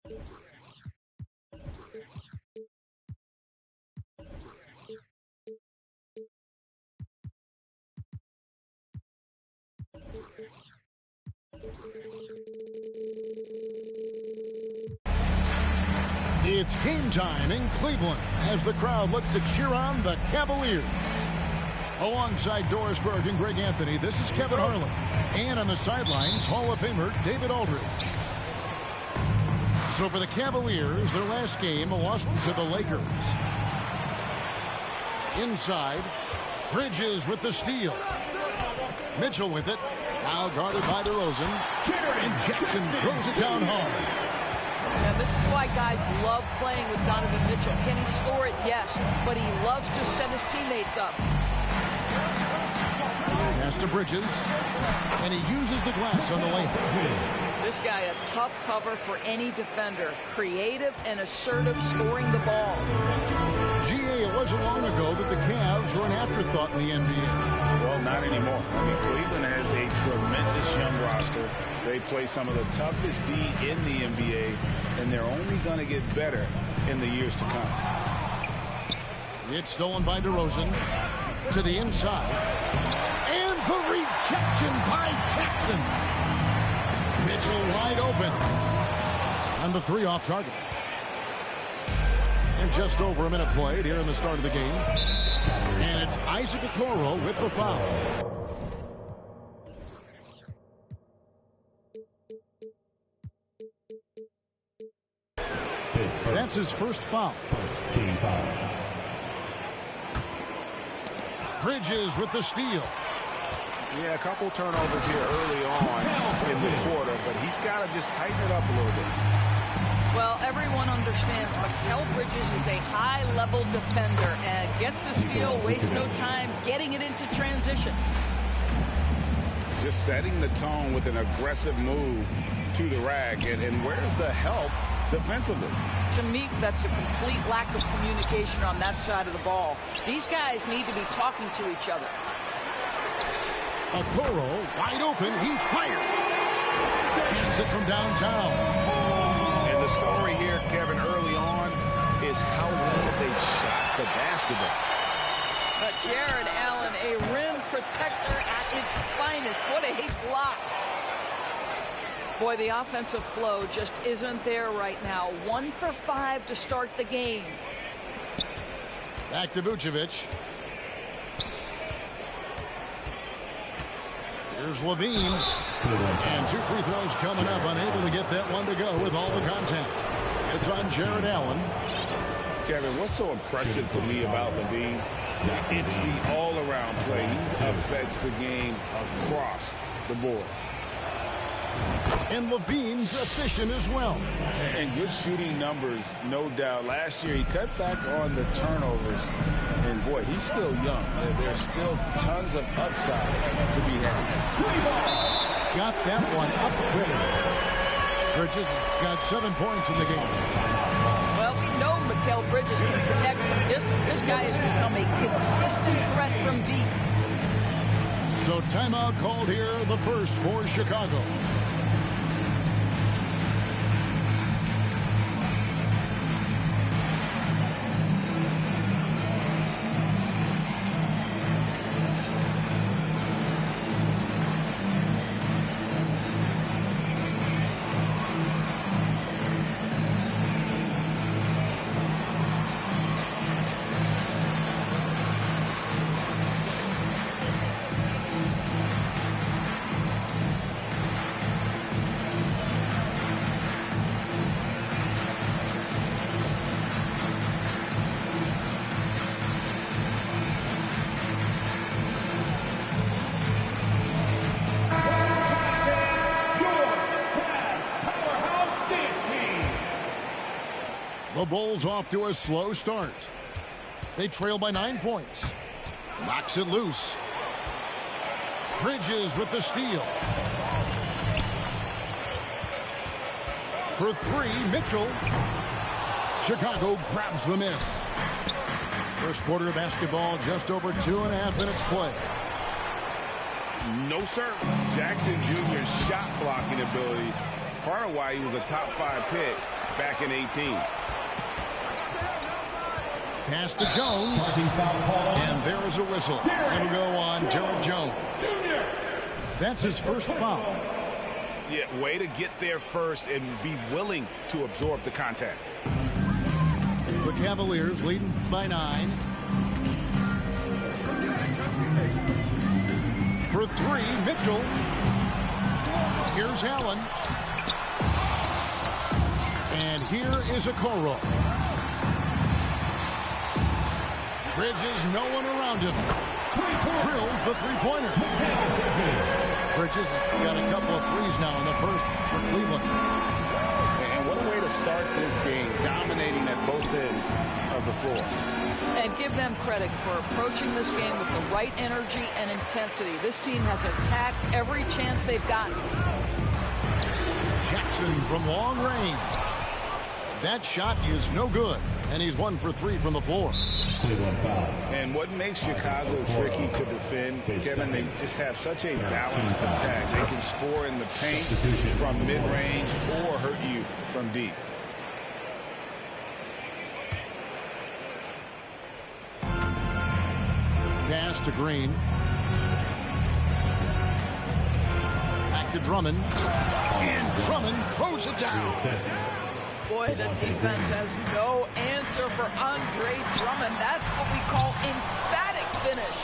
It's game time in Cleveland as the crowd looks to cheer on the Cavaliers. Alongside Doris Burke and Greg Anthony, this is Kevin Harlan. And on the sidelines, Hall of Famer David Aldridge. So for the Cavaliers, their last game lost to the Lakers. Inside, Bridges with the steal. Mitchell with it. Now guarded by DeRozan. And Jackson throws it down hard. And this is why guys love playing with Donovan Mitchell. Can he score it? Yes. But he loves to set his teammates up. Pass to Bridges. And he uses the glass on the layup. This guy, a tough cover for any defender. Creative and assertive scoring the ball. G.A., it wasn't long ago that the Cavs were an afterthought in the NBA. Well, not anymore. I mean, Cleveland has a tremendous young roster. They play some of the toughest D in the NBA, and they're only going to get better in the years to come. It's stolen by DeRozan to the inside. And the rejection by Jackson. Mitchell wide open. And the three off target. And just over a minute played here in the start of the game. And it's Isaac Okoro with the foul. That's his first foul. Bridges with the steal. Yeah, a couple turnovers here early on in the quarter, but he's got to just tighten it up a little bit. Well, everyone understands Mikal Bridges is a high-level defender and gets the steal, wastes no time getting it into transition. Just setting the tone with an aggressive move to the rack, and where's the help defensively? To me, that's a complete lack of communication on that side of the ball. These guys need to be talking to each other. Okoro wide open, he fires. Hands it from downtown. The story here, Kevin, early on is how well they shot the basketball. But Jared Allen, a rim protector at its finest. What a block. Boy, the offensive flow just isn't there right now. 1 for 5 to start the game. Back to Vucevic. Here's Levine. And 2 free throws coming up. Unable to get that one to go with all the contact. It's on Jared Allen. Kevin, what's so impressive to me about Levine? It's the all-around play. He affects the game across the board. And Levine's efficient as well. And good shooting numbers, no doubt. Last year, he cut back on the turnovers. And, boy, he's still young. There's still tons of upside to be had. Got that one up quick. Bridges got 7 points in the game. Well, we know Mikal Bridges can connect from distance. This guy has become a consistent threat from deep. So timeout called here, the first for Chicago. The Bulls off to a slow start. They trail by 9 points. Knocks it loose. Bridges with the steal. For 3, Mitchell. Chicago grabs the miss. First quarter of basketball, just over 2.5 minutes play. No, sir. Jackson Jr.'s shot blocking abilities, part of why he was a top 5 pick, back in 18. Pass to Jones. And there is a whistle. It'll go on Derek Jones. That's his first foul. Yeah, way to get there first and be willing to absorb the contact. The Cavaliers leading by 9. For 3, Mitchell. Here's Allen. And here is Okoro. Bridges, no one around him. Drills the three-pointer. Bridges got a couple of threes now in the first for Cleveland. And what a way to start this game, dominating at both ends of the floor. And give them credit for approaching this game with the right energy and intensity. This team has attacked every chance they've gotten. Jackson from long range. That shot is no good, and he's 1 for 3 from the floor. And what makes Chicago tricky to defend, Kevin, they just have such a balanced attack. They can score in the paint from mid-range or hurt you from deep. Pass to Green. Back to Drummond. And Drummond throws it down. Boy, the defense has no answer for Andre Drummond. That's what we call emphatic finish.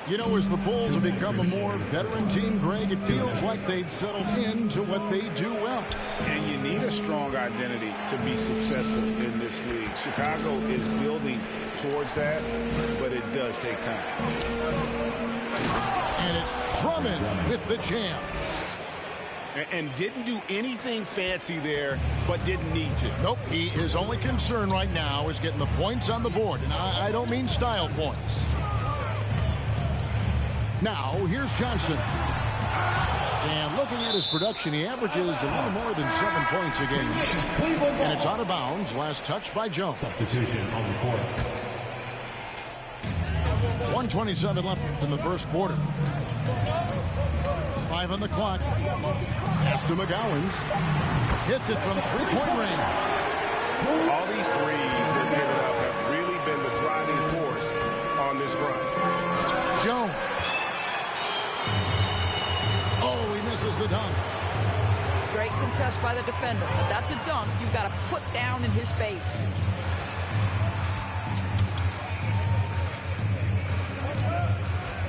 You know, as the Bulls have become a more veteran team, Greg, it feels like they've settled into what they do well. And you need a strong identity to be successful in this league. Chicago is building towards that, but it does take time. And it's Drummond with the jam. And didn't do anything fancy there, but didn't need to. Nope, his only concern right now is getting the points on the board. And I don't mean style points. Now, here's Johnson. And looking at his production, he averages a little more than 7 points a game. And it's out of bounds. Last touch by Jones. Substitution on the court. 1:27 left in the first quarter. 5 on the clock. Pass to McGowens. Hits it from three-point range. All these threes they're giving up have really been the driving force on this run. Jones. Oh, he misses the dunk. Great contest by the defender. But that's a dunk you've got to put down in his face.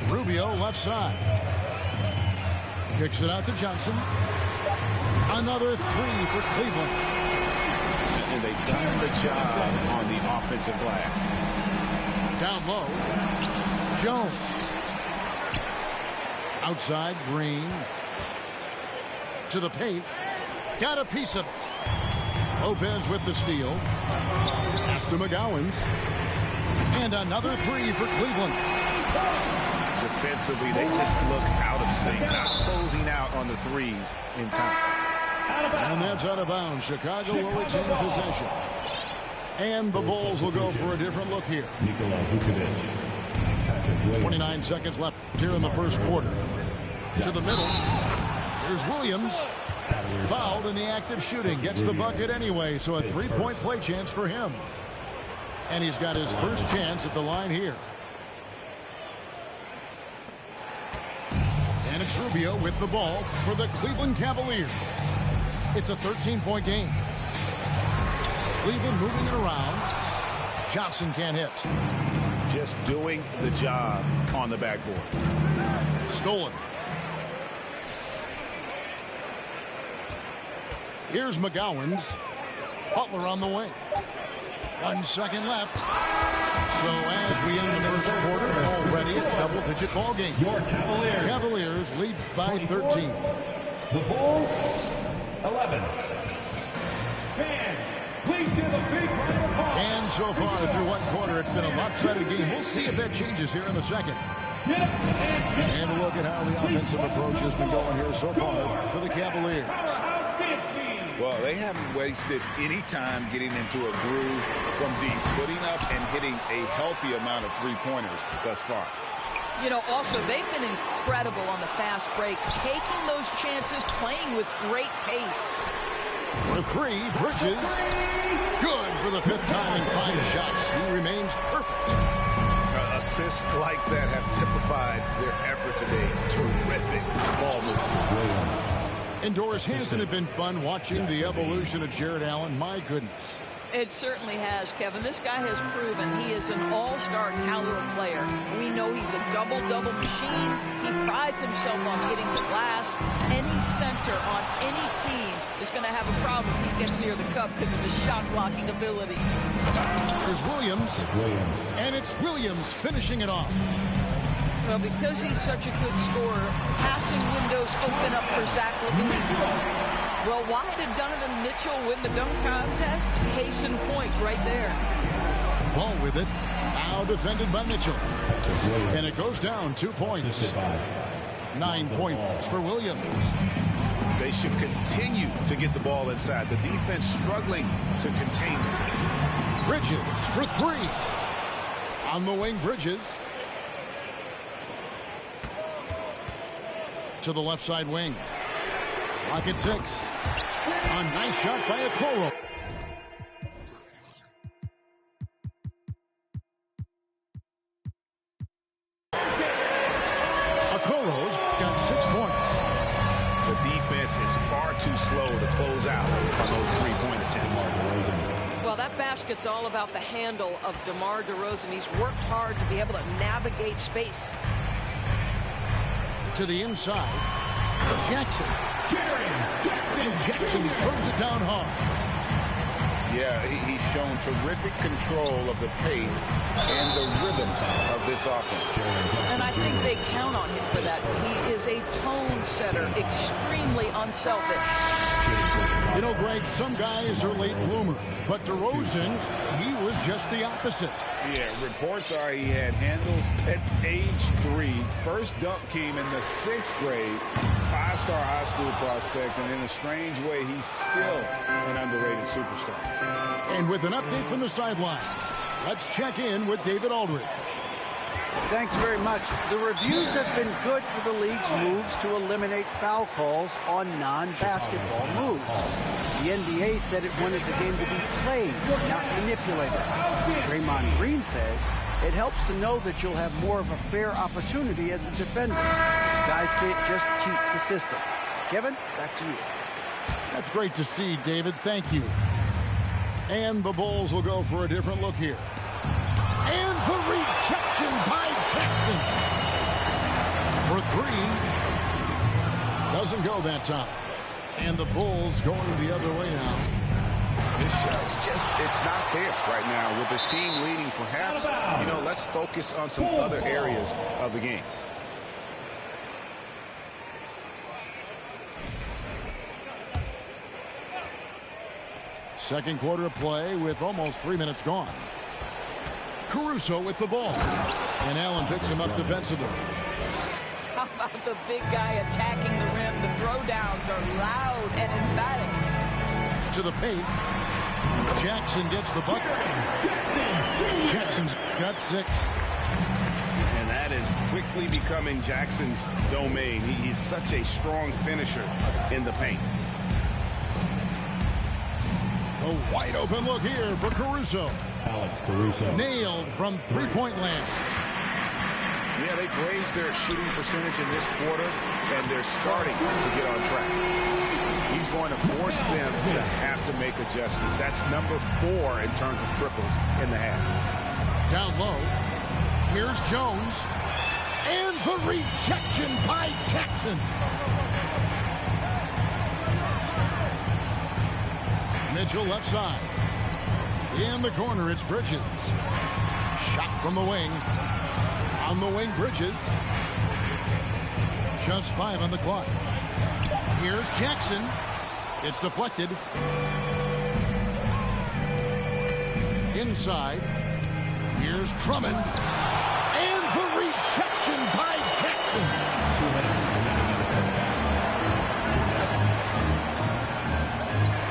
Rubio left side. Kicks it out to Johnson. Another 3 for Cleveland. And they've done the job on the offensive glass. Down low. Jones. Outside, Green. To the paint. Got a piece of it. Lopez with the steal. Pass to McGowens. And another 3 for Cleveland. Defensively, they just look out of sync, not closing out on the threes in time. And that's out of bounds. Chicago will retain possession. And the Bulls will go for a different look here. 29 seconds left here in the first quarter. To the middle. Here's Williams. Fouled in the act of shooting. Gets the bucket anyway, so a three-point play chance for him. And he's got his first chance at the line here. And it's Rubio with the ball for the Cleveland Cavaliers. It's a 13-point game. Cleveland moving it around. Johnson can't hit. Just doing the job on the backboard. Stolen. Here's McGowens. Butler on the wing. 1 second left. So as we end the first quarter, already a double-digit ball game. Your Cavaliers lead by 13. The Bulls, 11. Fans, please give a big round of applause. And so far through one quarter, it's been a lopsided game. We'll see if that changes here in the second. And a look at how the offensive approach has been going here so far for the Cavaliers. Well, they haven't wasted any time getting into a groove from deep, putting up and hitting a healthy amount of three-pointers thus far. You know, also, they've been incredible on the fast break, taking those chances, playing with great pace. For three, Bridges. Good for the fifth time in 5 shots. He remains perfect. Assists like that have typified their effort today. Terrific ball movement. Indoors, hasn't it been fun watching the evolution of Jarrett Allen? My goodness. It certainly has, Kevin. This guy has proven he is an all-star caliber player. We know he's a double-double machine. He prides himself on hitting the glass. Any center on any team is going to have a problem if he gets near the cup because of his shot-blocking ability. There's Williams. And it's Williams finishing it off. Well, because he's such a good scorer, passing windows open up for Zach LaVine. Well, why did Donovan Mitchell win the dunk contest? Case in point right there. Ball with it. Now defended by Mitchell. And it goes down 2 points. 9 points for Williams. They should continue to get the ball inside. The defense struggling to contain it. Bridges for 3. On the wing, Bridges. To the left side wing. Lock at 6. A nice shot by Okoro. Okoro's got 6 points. The defense is far too slow to close out on those 3-point attempts. Well, that basket's all about the handle of DeMar DeRozan. He's worked hard to be able to navigate space. To the inside. Jackson. And Jackson throws it down hard. Yeah, he's shown terrific control of the pace and the rhythm of this offense. And I think they count on him for that. He is a tone setter, extremely unselfish. You know, Greg, some guys are late bloomers, but DeRozan, he was just the opposite. Yeah, reports are he had handles at age 3. First dunk came in the 6th grade. 5-star high school prospect, and in a strange way, he's still an underrated superstar. And with an update from the sidelines, let's check in with David Aldridge. Thanks very much. The reviews have been good for the league's moves to eliminate foul calls on non-basketball moves. The NBA said it wanted the game to be played, not manipulated. Draymond Green says it helps to know that you'll have more of a fair opportunity as a defender. Guys can't just cheat the system. Kevin, back to you. That's great to see, David. Thank you. And the Bulls will go for a different look here. And the rejection by Jackson. For 3. Doesn't go that time. And the Bulls going the other way now. This shot's just, it's not there right now. With his team leading, perhaps, you know, let's focus on some other areas of the game. Second quarter of play with almost 3 minutes gone. Caruso with the ball. And Allen picks him up defensively. How about the big guy attacking the rim? The throwdowns are loud and emphatic. To the paint. Jackson gets the bucket. Jackson's got 6. And that is quickly becoming Jackson's domain. He's such a strong finisher in the paint. A wide open look here for Caruso. Alex Caruso. Nailed from 3-point land. Yeah, they've raised their shooting percentage in this quarter, and they're starting to get on track. He's going to force them to have to make adjustments. That's number 4 in terms of triples in the half. Down low. Here's Jones. And the rejection by Jackson. Mitchell left side. In the corner, it's Bridges. Shot from the wing. On the wing, Bridges. Just 5 on the clock. Here's Jackson. It's deflected. Inside. Here's Drummond. And the rejection by Jackson.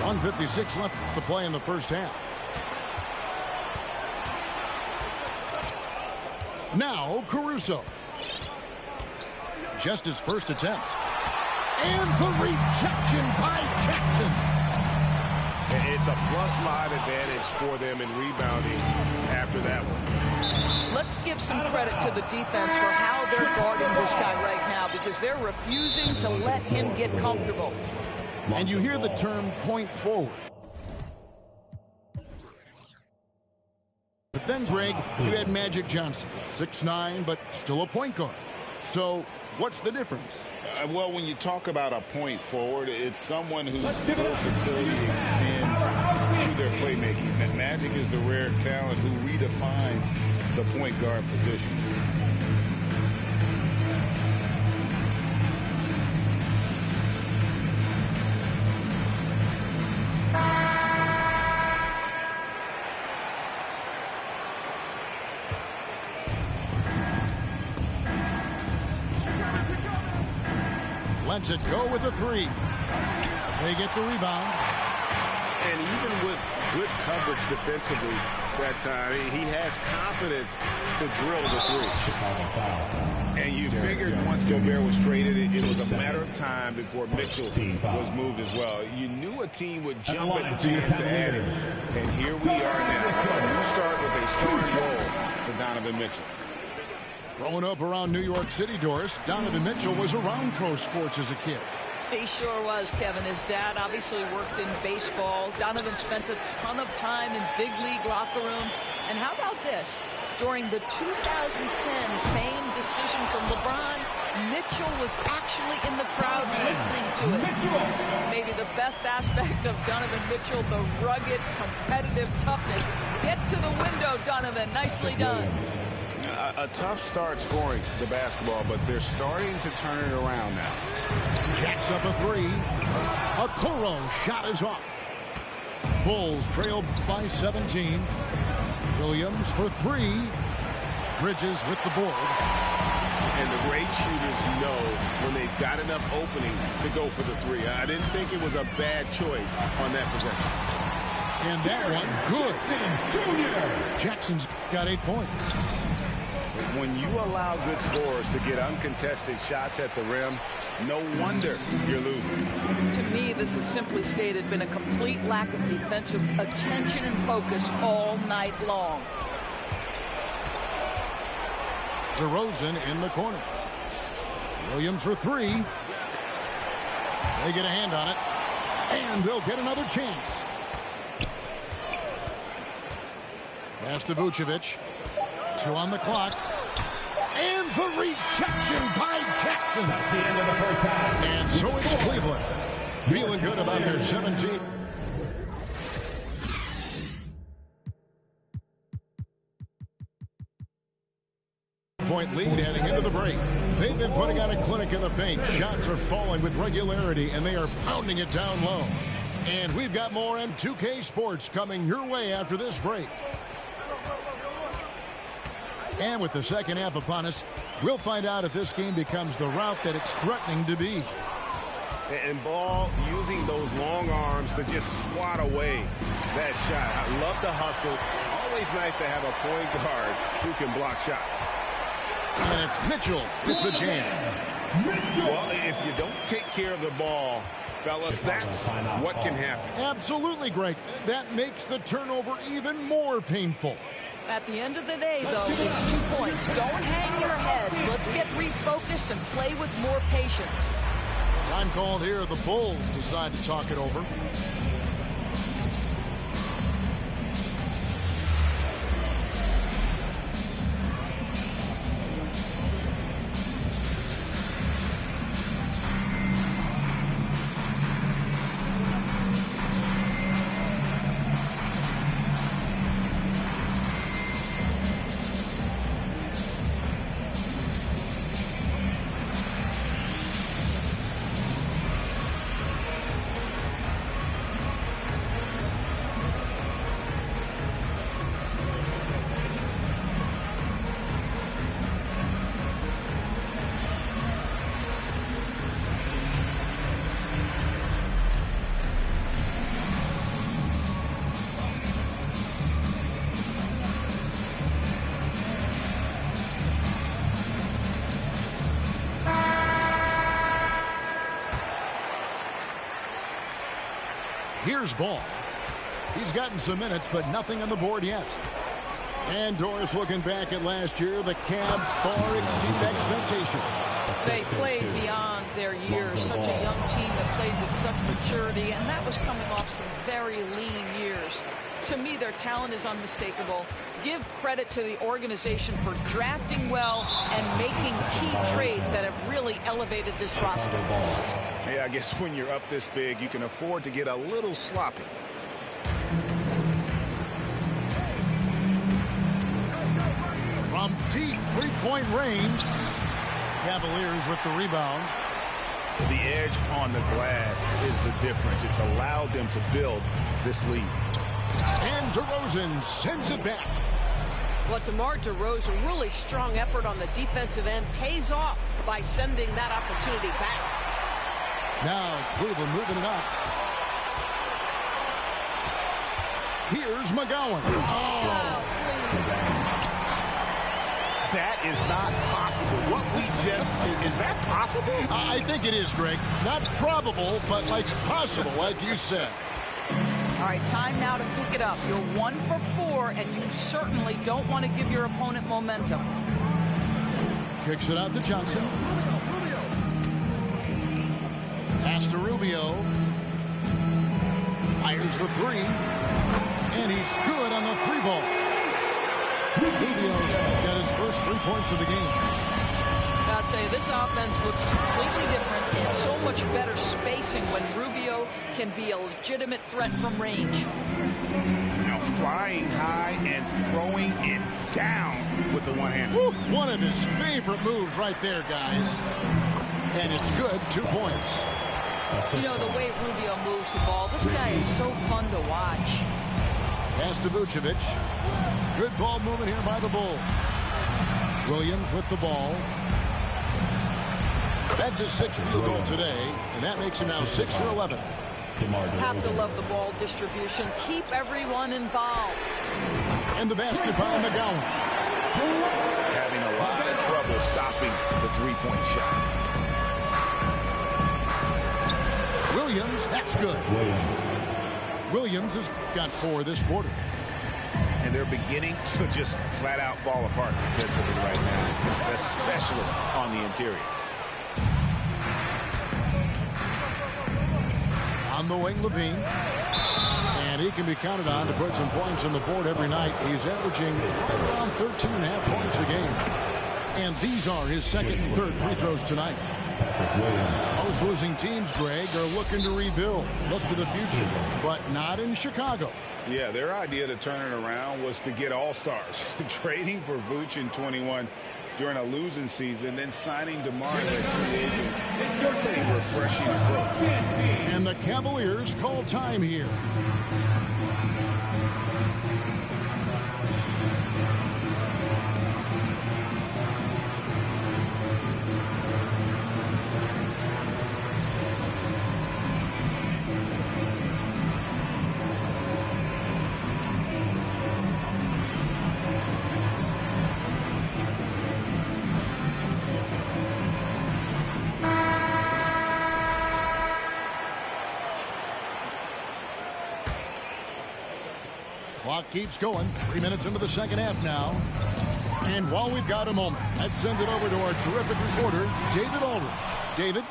1:56 left to play in the first half. Now Caruso. just his first attempt. And the rejection by Jackson. It's a +5 advantage for them in rebounding after that one. Let's give some credit to the defense for how they're guarding this guy right now, because they're refusing to let him get comfortable. And you hear the term point forward. But then, Greg, you had Magic Johnson, 6'9", but still a point guard. So what's the difference? Well, when you talk about a point forward, it's someone whose versatility extends to their playmaking. Magic is the rare talent who redefined the point guard position. Lets it go with a three. They get the rebound. And even with good coverage defensively that time, he has confidence to drill the three. And you figured once Gobert was traded, it was a matter of time before Mitchell was moved as well. You knew a team would jump at the chance to add him. And here we are now. A new start with a starting role for Donovan Mitchell. Growing up around New York City, Doris, Donovan Mitchell was around pro sports as a kid. He sure was, Kevin. His dad obviously worked in baseball. Donovan spent a ton of time in big league locker rooms. And how about this? During the 2010 famed decision from LeBron, Mitchell was actually in the crowd listening to it. Maybe the best aspect of Donovan Mitchell, the rugged, competitive toughness. Get to the window, Donovan. Nicely done. A tough start scoring the basketball, but they're starting to turn it around now. Jacks up a three. Okoro shot is off. Bulls trail by 17. Williams for three. Bridges with the board. And the great shooters know when they've got enough opening to go for the three. I didn't think it was a bad choice on that possession. And that one, good. Jackson's got 8 points. When you allow good scorers to get uncontested shots at the rim, no wonder you're losing. To me, this has simply stated been a complete lack of defensive attention and focus all night long. DeRozan in the corner. Williams for three. They get a hand on it. And they'll get another chance. Pass to Vucevic. 2 on the clock. And the rejection by Jackson. That's the end of the first half. And so it's Cleveland. Feeling good about their 17. Point lead heading into the break. They've been putting on a clinic in the paint. Shots are falling with regularity, and they are pounding it down low. And we've got more M2K Sports coming your way after this break. And with the second half upon us, we'll find out if this game becomes the route that it's threatening to be. And Ball using those long arms to just swat away that shot. I love the hustle. Always nice to have a point guard who can block shots. And it's Mitchell with the jam. Well, if you don't take care of the ball, fellas, that's what can happen. Absolutely, Greg. That makes the turnover even more painful. At the end of the day, though, it's 2 points. Don't hang your heads. Let's get refocused and play with more patience. Time called here. The Bulls decide to talk it over. Here's Ball. He's gotten some minutes, but nothing on the board yet. And Doris, looking back at last year, the Cavs far exceeded expectations. They played beyond their years. Such a young team that played with such maturity, and that was coming off some very lean years. To me, their talent is unmistakable. Give credit to the organization for drafting well and making key trades that have really elevated this roster. Yeah, I guess when you're up this big, you can afford to get a little sloppy. From deep three-point range, Cavaliers with the rebound. The edge on the glass is the difference. It's allowed them to build this lead. And DeRozan sends it back. Well, DeMar DeRozan, really strong effort on the defensive end, pays off by sending that opportunity back. Now Cleveland moving it up. Here's McGowan. That is not possible. What we just, is that possible? I think it is, Greg. Not probable, but like possible, like you said. All right, time now to pick it up. You're 1 for 4, and you certainly don't want to give your opponent momentum. Kicks it out to Johnson. Pass to Rubio. Fires the three. And he's good on the three ball. Rubio's got his first 3 points of the game. I'd say this offense looks completely different and so much better spacing when Rubio can be a legitimate threat from range. Now flying high and throwing it down with the one-hander. One of his favorite moves right there, guys. And it's good, 2 points. You know, the way Rubio moves the ball, this guy is so fun to watch. Pass to Vucevic. Good ball movement here by the Bulls. Williams with the ball. That's his 6th field goal today, and that makes him now 6 for 11. Have to love the ball distribution. Keep everyone involved. And the basket by McGowan. Having a lot of trouble stopping the three-point shot. Williams, that's good. Williams has got 4 this quarter. And they're beginning to just flat out fall apart defensively right now, especially on the interior. On the wing, Levine. And he can be counted on to put some points on the board every night. He's averaging around 13.5 points a game. And these are his second and third free throws tonight. Most losing teams, Greg, are looking to rebuild, look to the future, but not in Chicago. Yeah, their idea to turn it around was to get all-stars. Trading for Vooch in 21 during a losing season, then signing DeMar as a free agent. It's a refreshing approach. And the Cavaliers call time here. Clock keeps going. 3 minutes into the second half now. And while we've got a moment, let's send it over to our terrific reporter, David Aldridge. David?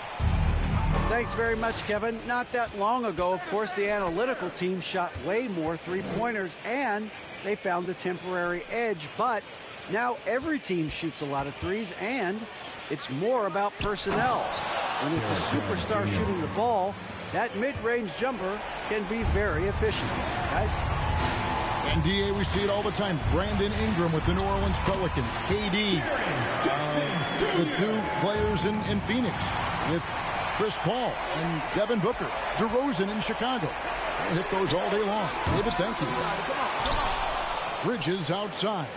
Thanks very much, Kevin. Not that long ago, of course, the analytical team shot way more three-pointers, and they found a temporary edge. But now every team shoots a lot of threes, and it's more about personnel. When it's a superstar shooting the ball, that mid-range jumper can be very efficient. Guys? And DA, we see it all the time. Brandon Ingram with the New Orleans Pelicans. KD, the 2 players in Phoenix with Chris Paul and Devin Booker. DeRozan in Chicago. We'll hit those all day long. David, thank you. Bridges outside.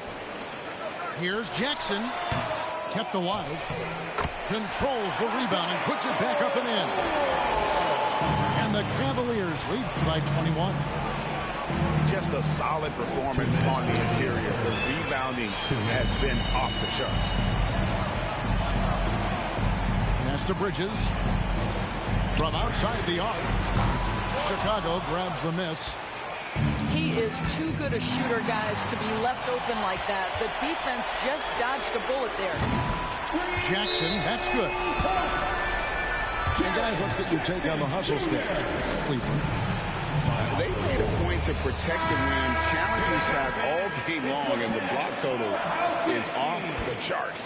Here's Jackson. Kept alive. Controls the rebound and puts it back up and in. And the Cavaliers lead by 21. Just a solid performance on the interior. The rebounding has been off the charts. Pass to Bridges. From outside the arc. Chicago grabs the miss. He is too good a shooter, guys, to be left open like that. The defense just dodged a bullet there. Jackson, that's good. And guys, let's get your take on the hustle stats. Cleveland. They made a point to protect the rim, challenging shots all game long, and the block total is off the charts.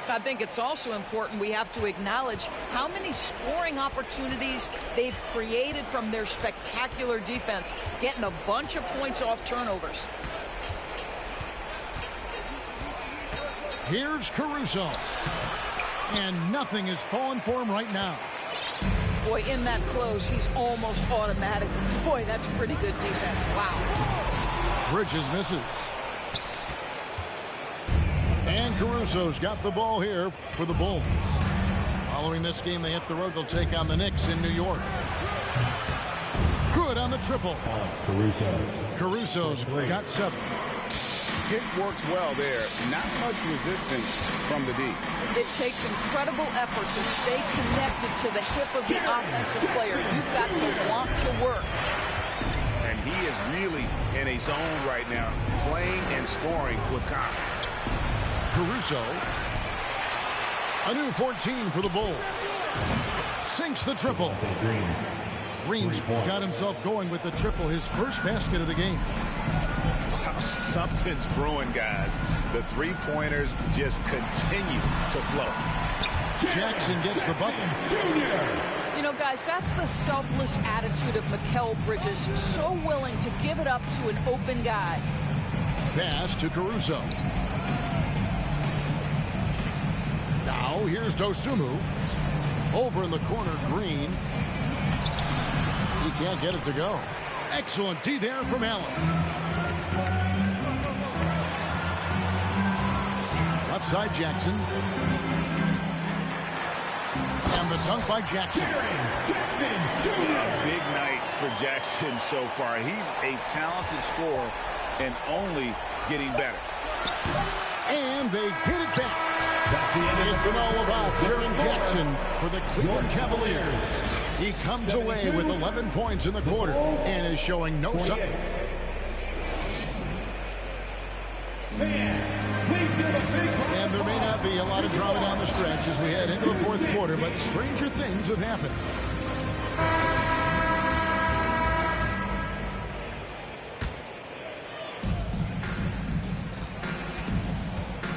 I think it's also important we have to acknowledge how many scoring opportunities they've created from their spectacular defense, getting a bunch of points off turnovers. Here's Caruso. And nothing is falling for him right now. Boy, in that close, he's almost automatic. Boy, that's pretty good defense. Wow. Bridges misses. And Caruso's got the ball here for the Bulls. Following this game, they hit the road. They'll take on the Knicks in New York. Good on the triple. Caruso's got 7. It works well there. Not much resistance from the D. It takes incredible effort to stay connected to the hip of the offensive player. You've got to want to work. And he is really in a zone right now, playing and scoring with confidence. Caruso. A new 14 for the Bulls. Sinks the triple. Green's got himself going with the triple, his first basket of the game. Wow, something's brewing, guys. The three-pointers just continue to flow. Jackson gets the bucket. You know, guys, that's the selfless attitude of Mikal Bridges. So willing to give it up to an open guy. Pass to Caruso. Now, here's Dosunmu. Over in the corner, Green. He can't get it to go. Excellent D there from Allen. Left side, Jackson. And the dunk by Jackson. A big night for Jackson so far. He's a talented scorer and only getting better. And they get it back. It's been all about Jaren Jackson for the Cleveland Cavaliers. He comes away with 11 points in the quarter and is showing no sign. And there may not be a lot of drama down the stretch as we head into the fourth quarter, but stranger things have happened.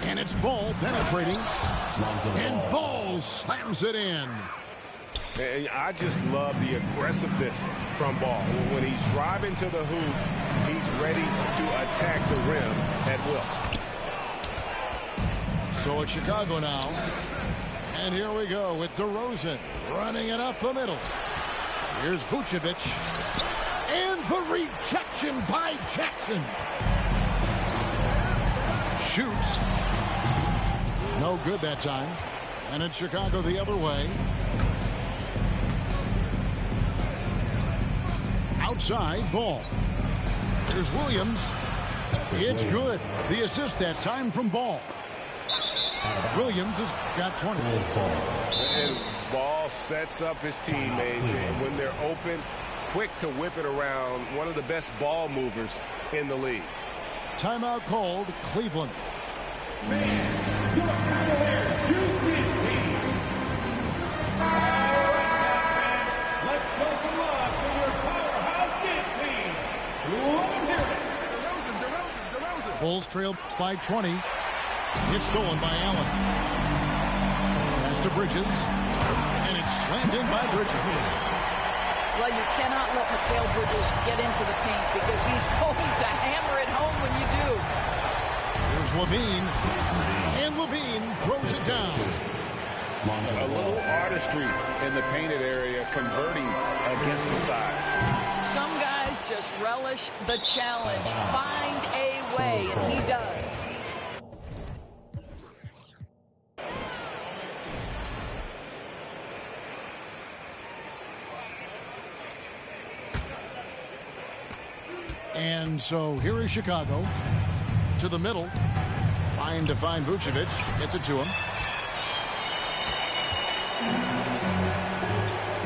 And it's Ball penetrating. And Ball slams it in. And I just love the aggressiveness from Ball. When he's driving to the hoop, he's ready to attack the rim at will. So it's Chicago now. And here we go with DeRozan running it up the middle. Here's Vucevic. And the rejection by Jackson. Shoots. No good that time. And it's Chicago the other way. Outside, Ball. Here's Williams. It's good. The assist that time from Ball. Williams has got 20. And Ball sets up his teammates, and when they're open, quick to whip it around. One of the best ball movers in the league. Timeout called, Cleveland. Bulls trail by 20. It's stolen by Allen. Pass to Bridges. And it's slammed in by Bridges. Well, you cannot let Mikal Bridges get into the paint because he's going to hammer it home when you do. Here's Levine. And Levine throws it down. A little artistry in the painted area, converting against the sides. Some guys just relish the challenge. Find a way, and he does. And so here is Chicago to the middle, trying to find Vucevic. Gets it to him.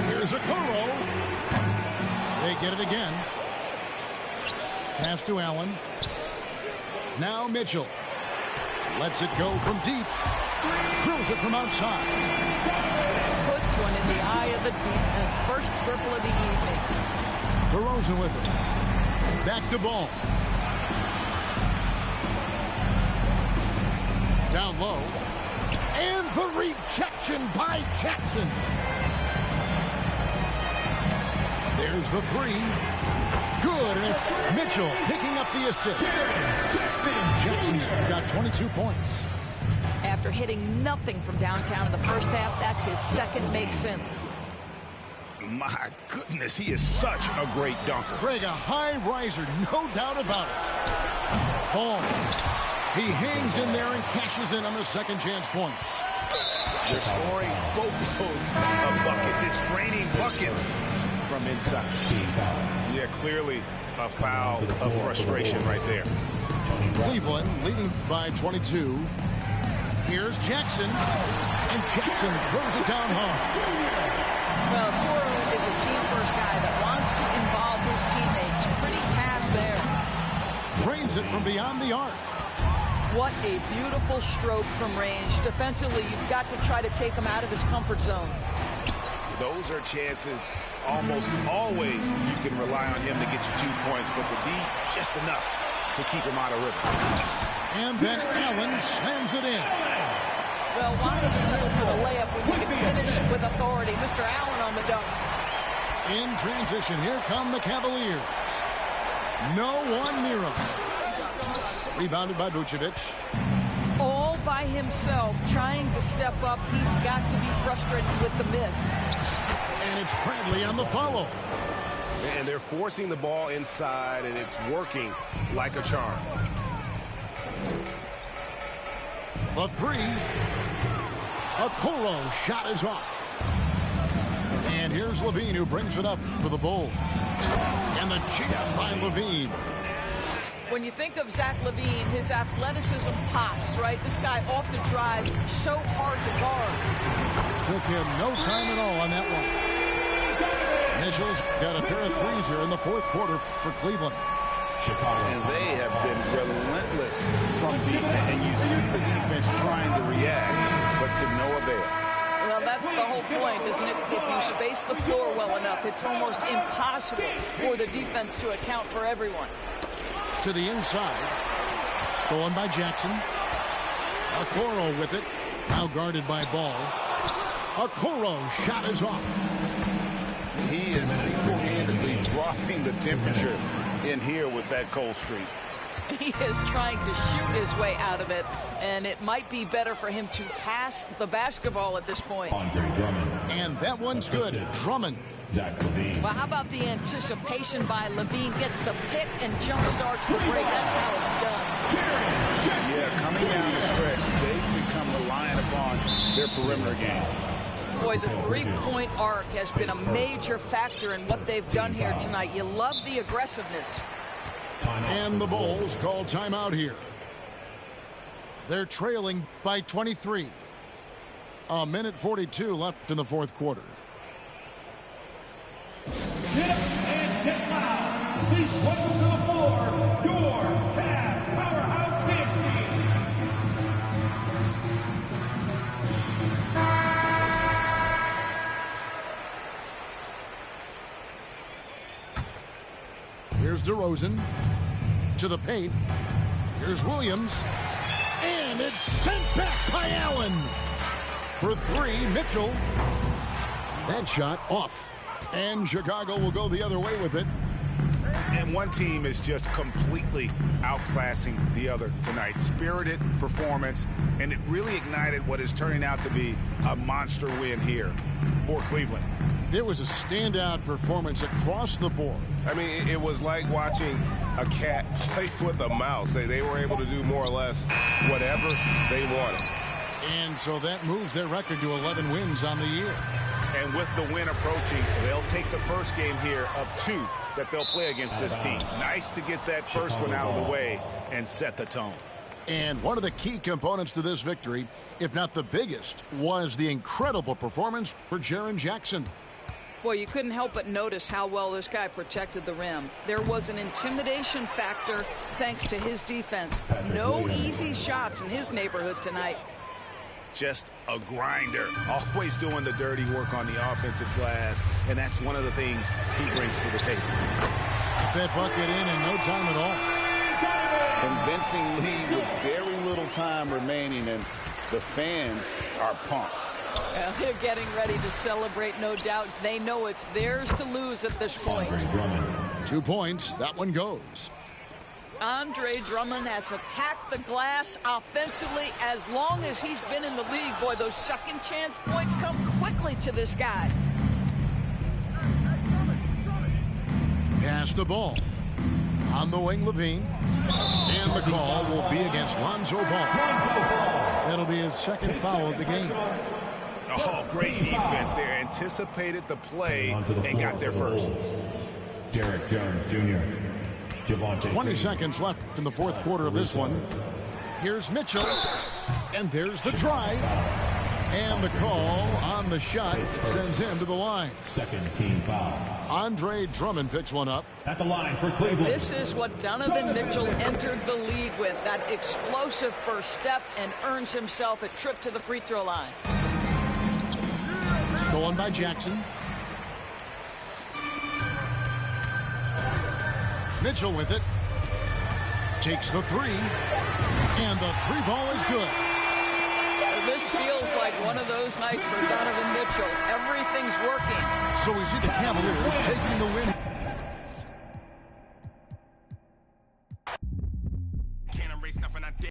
Here's Okoro. They get it again. Pass to Allen. Now Mitchell. Lets it go from deep. Drills it from outside. Puts one in the eye of the defense. First triple of the evening. DeRozan with it. Back to Ball. Down low. And the rejection by Jackson. There's the three. Good, and it's Mitchell picking up the assist. Jackson's got 22 points. After hitting nothing from downtown in the first half, that's his second make since. My goodness, he is such a great dunker. Greg, a high riser, no doubt about it. Paul. He hangs in there and cashes in on the second chance points. They're scoring boatloads of buckets. It's raining buckets from inside. Yeah, clearly a foul of frustration right there. Cleveland leading by 22. Here's Jackson. And Jackson throws it down hard. Well, Portland is a team-first guy that wants to involve his teammates. Pretty pass there. Drains it from beyond the arc. What a beautiful stroke from range. Defensively, you've got to try to take him out of his comfort zone. Those are chances almost always you can rely on him to get you 2 points, but the D just enough to keep him out of rhythm. And then Allen slams it in. Well, why settle for the layup when you can finish with authority? Mr. Allen on the dunk. In transition, here come the Cavaliers. No one near him. Rebounded by Vucevic. All by himself, trying to step up. He's got to be frustrated with the miss. And it's Bradley on the follow. And they're forcing the ball inside, and it's working like a charm. The three. Okoro shot is off. And here's Levine, who brings it up for the Bulls. And the jam by Levine. When you think of Zach LaVine, his athleticism pops, right? This guy off the drive, so hard to guard. Took him no time at all on that one. Mitchell's got a pair of threes here in the fourth quarter for Cleveland. And they have been relentless from deep, and you see the defense trying to react, but to no avail. Well, that's the whole point, isn't it? If you space the floor well enough, it's almost impossible for the defense to account for everyone. To the inside. Stolen by Jackson. Okoro with it. Now guarded by Ball. Okoro shot is off. He is single-handedly dropping the temperature in here with that cold streak. He is trying to shoot his way out of it, and it might be better for him to pass the basketball at this point. Andre Drummond. And that one's good. Drummond. Zach LaVine. Well, how about the anticipation by LaVine? Gets the pick and jump starts the break. That's how it's done. Yeah, coming down the stretch, they've become reliant upon their perimeter game. Boy, the three-point arc has been a major factor in what they've done here tonight. You love the aggressiveness. And the Bulls call timeout here. They're trailing by 23. A minute 42 left in the fourth quarter. Get up and get loud. Please welcome to the floor your Cavs powerhouse dance team. Here's DeRozan to the paint. Here's Williams. And it's sent back by Allen. For three, Mitchell. That shot off. And Chicago will go the other way with it. And one team is just completely outclassing the other tonight. Spirited performance, and it really ignited what is turning out to be a monster win here for Cleveland. It was a standout performance across the board. I mean, it was like watching a cat play with a mouse. They were able to do more or less whatever they wanted. And so that moves their record to 11 wins on the year. And with the win approaching, they'll take the first game here of 2 that they'll play against this team. Nice to get that first one out of the way and set the tone. And one of the key components to this victory, if not the biggest, was the incredible performance for Jaren Jackson. Boy, you couldn't help but notice how well this guy protected the rim. There was an intimidation factor thanks to his defense. No easy shots in his neighborhood tonight. Just a grinder, always doing the dirty work on the offensive glass, and that's one of the things he brings to the table. That bucket in no time at all. Convincing lead with very little time remaining, and the fans are pumped. Well, they're getting ready to celebrate, no doubt. They know it's theirs to lose at this point. 2 points. That one goes. Andre Drummond has attacked the glass offensively as long as he's been in the league. Boy, those second chance points come quickly to this guy. Pass the ball. On the wing, Levine. And the call will be against Lonzo Ball. That'll be his second foul of the game. Oh, great defense there. Anticipated the play and got there first. Derek Jones Jr. 20 seconds left in the fourth quarter of this one. Here's Mitchell. And there's the drive. And the call on the shot sends him to the line. Second team foul. Andre Drummond picks one up. At the line for Cleveland. This is what Donovan Mitchell entered the league with. That explosive first step, and earns himself a trip to the free throw line. Stolen by Jackson. Mitchell with it. Takes the three. And the three ball is good. This feels like one of those nights for Donovan Mitchell. Everything's working. So we see the Cavaliers taking the win.